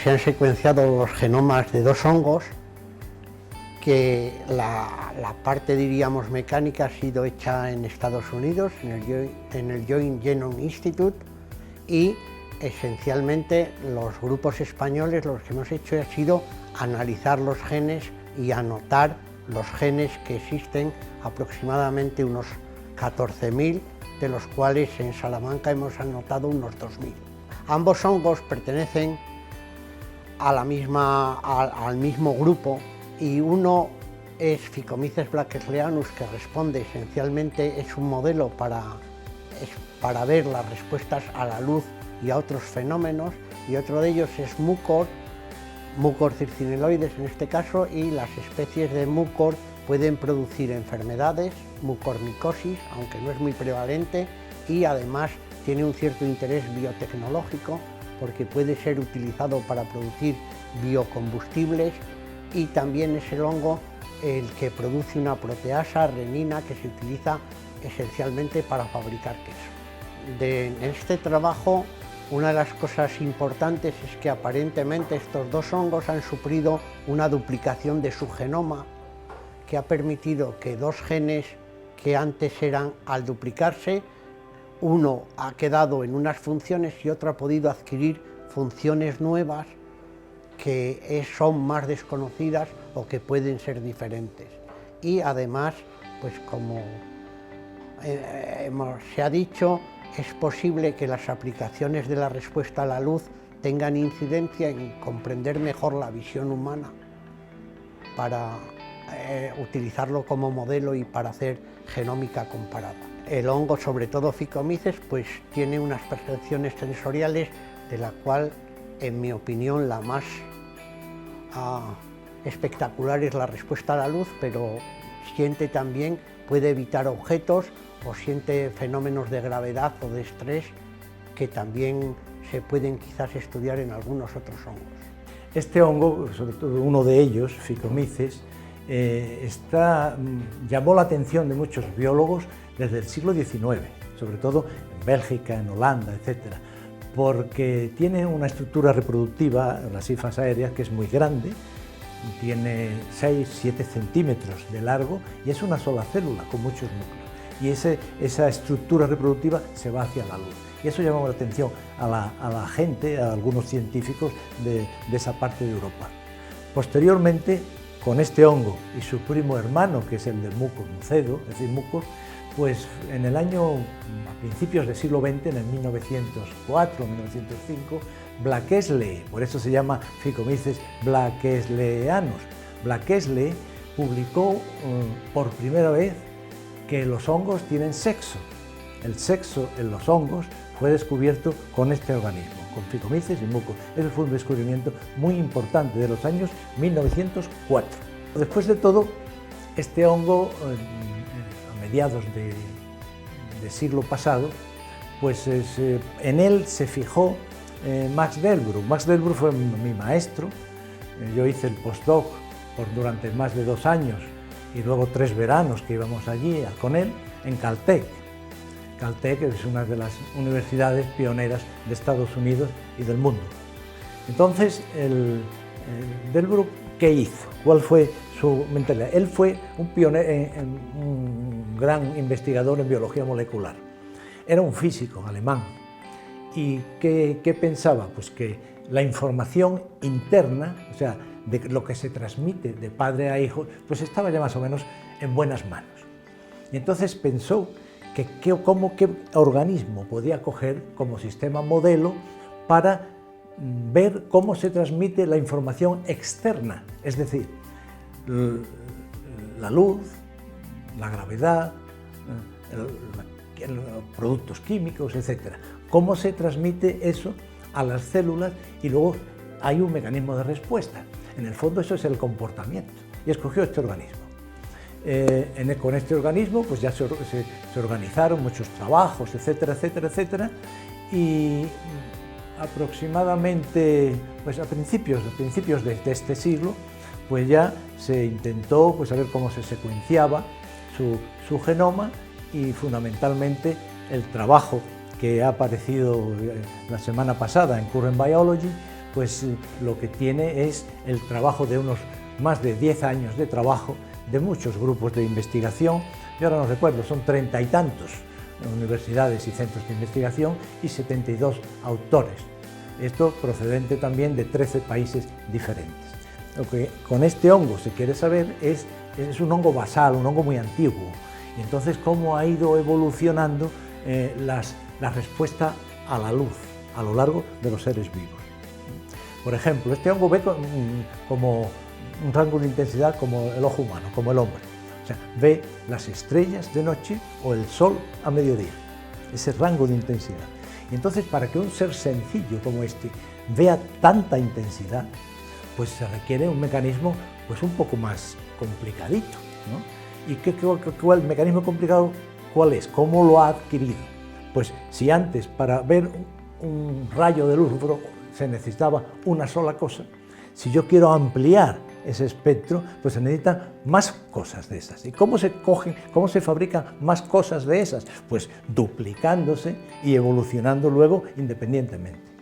se han secuenciado los genomas de dos hongos, que la parte, diríamos, mecánica ha sido hecha en Estados Unidos, en el Joint Genome Institute, y esencialmente los grupos españoles lo que hemos hecho ha sido analizar los genes y anotar los genes que existen, aproximadamente unos 14.000, de los cuales en Salamanca hemos anotado unos 2.000. Ambos hongos pertenecen al mismo grupo, y uno es Phycomyces blaquesleanus, que responde esencialmente, es un modelo para ver las respuestas a la luz y a otros fenómenos, y otro de ellos es Mucor circineloides en este caso, y las especies de Mucor pueden producir enfermedades, mucormicosis, aunque no es muy prevalente, y además tiene un cierto interés biotecnológico porque puede ser utilizado para producir biocombustibles, y también es el hongo el que produce una proteasa, renina, que se utiliza esencialmente para fabricar queso. En este trabajo, una de las cosas importantes es que aparentemente estos dos hongos han sufrido una duplicación de su genoma, que ha permitido que dos genes que antes eran, al duplicarse, uno ha quedado en unas funciones y otro ha podido adquirir funciones nuevas que son más desconocidas o que pueden ser diferentes. Y además, pues como se ha dicho, es posible que las aplicaciones de la respuesta a la luz tengan incidencia en comprender mejor la visión humana, para utilizarlo como modelo y para hacer genómica comparada. El hongo, sobre todo Phycomyces, pues tiene unas percepciones sensoriales, de la cual, en mi opinión, la más espectacular es la respuesta a la luz, pero siente también, puede evitar objetos o siente fenómenos de gravedad o de estrés que también se pueden quizás estudiar en algunos otros hongos. Este hongo, sobre todo uno de ellos, Phycomyces, llamó la atención de muchos biólogos desde el siglo XIX, sobre todo en Bélgica, en Holanda, etc., porque tiene una estructura reproductiva, las hifas aéreas, que es muy grande, tiene 6-7 centímetros de largo y es una sola célula con muchos núcleos. Y esa estructura reproductiva se va hacia la luz. Y eso llamó la atención a la gente, a algunos científicos de esa parte de Europa. Posteriormente, con este hongo y su primo hermano, que es el del Mucor mucedo, es decir, Mucor, pues en el año, a principios del siglo XX, en el 1904, 1905, Blaqueslee, por eso se llama Phycomyces blaquesleanus, Blaqueslee publicó por primera vez que los hongos tienen sexo. El sexo en los hongos fue descubierto con este organismo, con Phycomyces y Mucor. Ese fue un descubrimiento muy importante de los años 1904. Después de todo, este hongo, a mediados de siglo pasado, pues en él se fijó Max Delbrück. Max Delbrück fue mi maestro. Yo hice el postdoc durante más de 2 años y luego 3 veranos que íbamos allí con él en Caltech. Caltech es una de las universidades pioneras de Estados Unidos y del mundo. Entonces, Delbrück, ¿qué hizo? ¿Cuál fue su mentalidad? Él fue un gran investigador en biología molecular. Era un físico alemán. ¿Y qué pensaba? Pues que la información interna, o sea, de lo que se transmite de padre a hijo, pues estaba ya más o menos en buenas manos. Y entonces pensó qué organismo podía coger como sistema modelo para ver cómo se transmite la información externa, es decir, la luz, la gravedad, los productos químicos, etc. Cómo se transmite eso a las células y luego hay un mecanismo de respuesta. En el fondo eso es el comportamiento, y escogió este organismo. Con este organismo pues ya se organizaron muchos trabajos, etcétera, etcétera, etcétera, y aproximadamente pues a principios de este siglo pues ya se intentó pues saber cómo se secuenciaba su genoma, y fundamentalmente el trabajo que ha aparecido la semana pasada en Current Biology pues lo que tiene es el trabajo de unos más de 10 años de trabajo de muchos grupos de investigación. Yo ahora no recuerdo, son 30 y tantos universidades y centros de investigación y 72 autores. Esto procedente también de 13 países diferentes. Lo que con este hongo se quiere saber es un hongo basal, un hongo muy antiguo, y entonces cómo ha ido evolucionando la respuesta a la luz a lo largo de los seres vivos. Por ejemplo, este hongo ve como un rango de intensidad como el ojo humano, como el hombre. O sea, ve las estrellas de noche o el sol a mediodía, ese rango de intensidad. Y entonces, para que un ser sencillo como este vea tanta intensidad, pues se requiere un mecanismo pues un poco más complicadito, ¿no? ¿Y cuál mecanismo complicado cuál es? ¿Cómo lo ha adquirido? Pues si antes para ver un rayo de luz se necesitaba una sola cosa, si yo quiero ampliar ese espectro, pues se necesitan más cosas de esas. ¿Y cómo se cogen, cómo se fabrican más cosas de esas? Pues duplicándose y evolucionando luego independientemente.